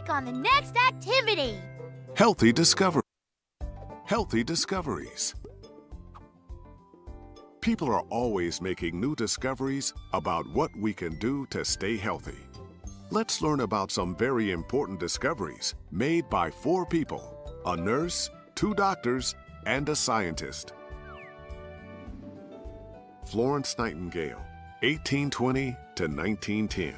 Click on the next activity. Healthy discoveries. People are always making new discoveries about what we can do to stay healthy. Let's learn about some very important discoveries made by 4 people: a nurse, 2 doctors, and a scientist. Florence Nightingale, 1820 to 1910.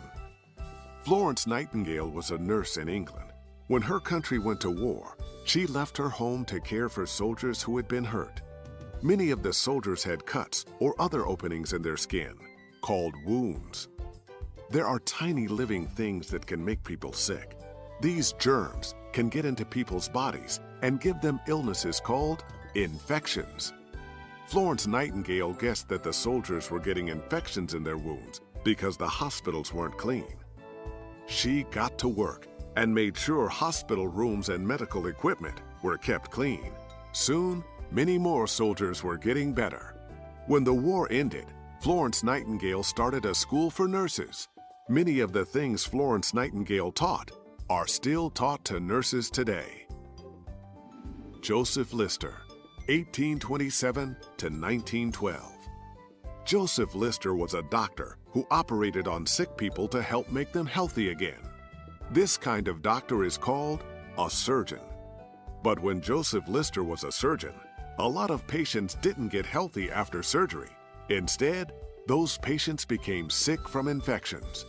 Florence Nightingale was a nurse in England. When her country went to war, she left her home to care for soldiers who had been hurt. Many of the soldiers had cuts or other openings in their skin, called wounds. There are tiny living things that can make people sick. These germs can get into people's bodies and give them illnesses called infections. Florence Nightingale guessed that the soldiers were getting infections in their wounds because the hospitals weren't clean. She got to work and made sure hospital rooms and medical equipment were kept clean. Soon, many more soldiers were getting better. When the war ended, Florence Nightingale started a school for nurses. Many of the things Florence Nightingale taught are still taught to nurses today. Joseph Lister, 1827 to 1912. Joseph Lister was a doctor who operated on sick people to help make them healthy again. This kind of doctor is called a surgeon. But when Joseph Lister was a surgeon, a lot of patients didn't get healthy after surgery. Instead, those patients became sick from infections.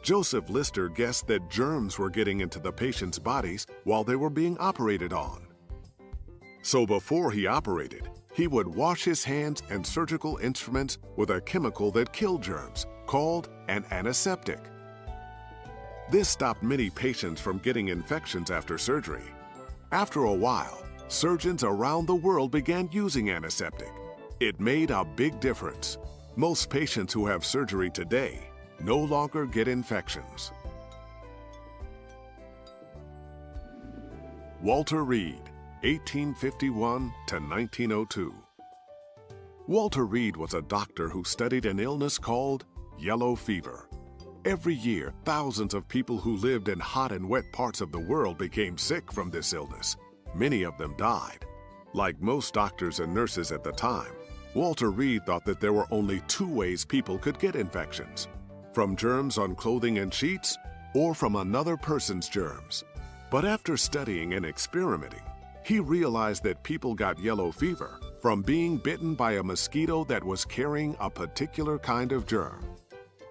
Joseph Lister guessed that germs were getting into the patients' bodies while they were being operated on. So before he operated, he would wash his hands and surgical instruments with a chemical that killed germs, called an antiseptic. This stopped many patients from getting infections after surgery. After a while, surgeons around the world began using antiseptic. It made a big difference. Most patients who have surgery today no longer get infections. Walter Reed, 1851 to 1902. Walter Reed was a doctor who studied an illness called yellow fever. Every year, thousands of people who lived in hot and wet parts of the world became sick from this illness. Many of them died. Like most doctors and nurses at the time, Walter Reed thought that there were only 2 ways people could get infections: from germs on clothing and sheets, or from another person's germs. But after studying and experimenting, he realized that people got yellow fever from being bitten by a mosquito that was carrying a particular kind of germ.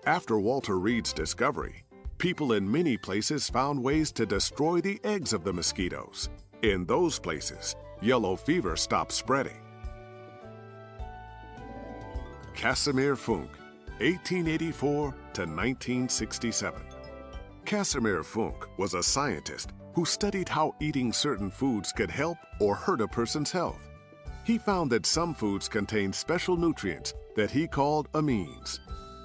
After Walter Reed's discovery, people in many places found ways to destroy the eggs of the mosquitoes. In those places, yellow fever stopped spreading. Casimir Funk, 1884 to 1967. Casimir Funk was a scientist who studied how eating certain foods could help or hurt a person's health. He found that some foods contained special nutrients that he called amines.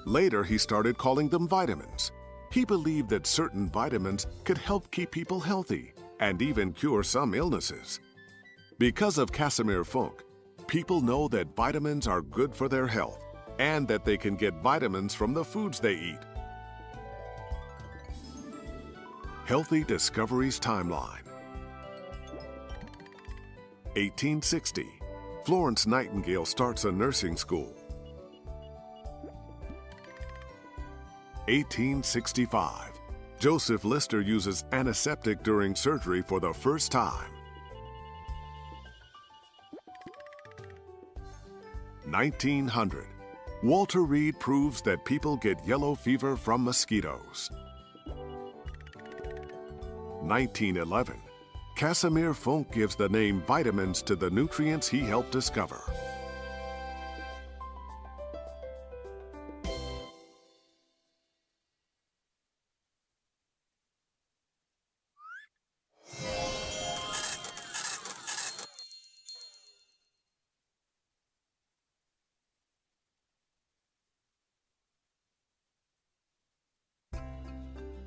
Later, he started calling them vitamins. He believed that certain vitamins could help keep people healthy and even cure some illnesses. Because of Casimir Funk, people know that vitamins are good for their health and that they can get vitamins from the foods they eat. Healthy Discoveries Timeline. 1860. Florence Nightingale starts a nursing school. 1865. Joseph Lister uses antiseptic during surgery for the first time. 1900. Walter Reed proves that people get yellow fever from mosquitoes. 1911. Casimir Funk gives the name vitamins to the nutrients he helped discover.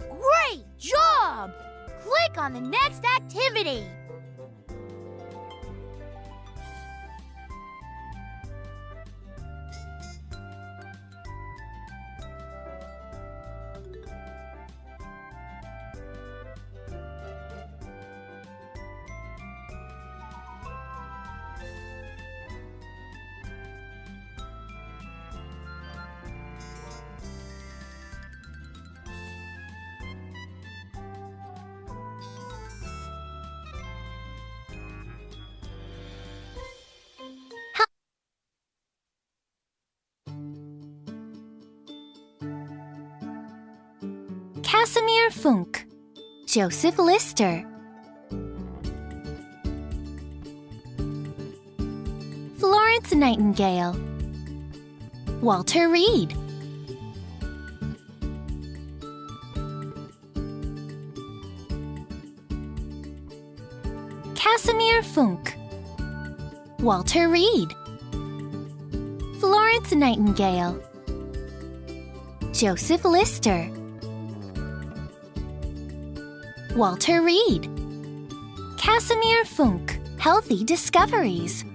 Great job! Click on the next activity. Funk, Joseph Lister. Florence Nightingale, Walter Reed. Casimir Funk, Walter Reed. Florence Nightingale, Joseph Lister. Walter Reed. Casimir Funk, Healthy Discoveries.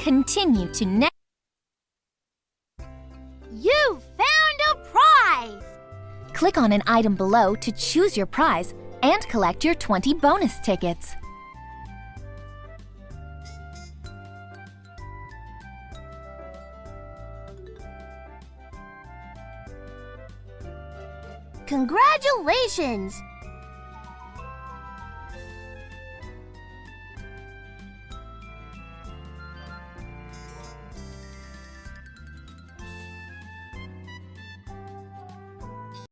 Continue to next. You found a prize! Click on an item below to choose your prize and collect your 20 bonus tickets. Congratulations!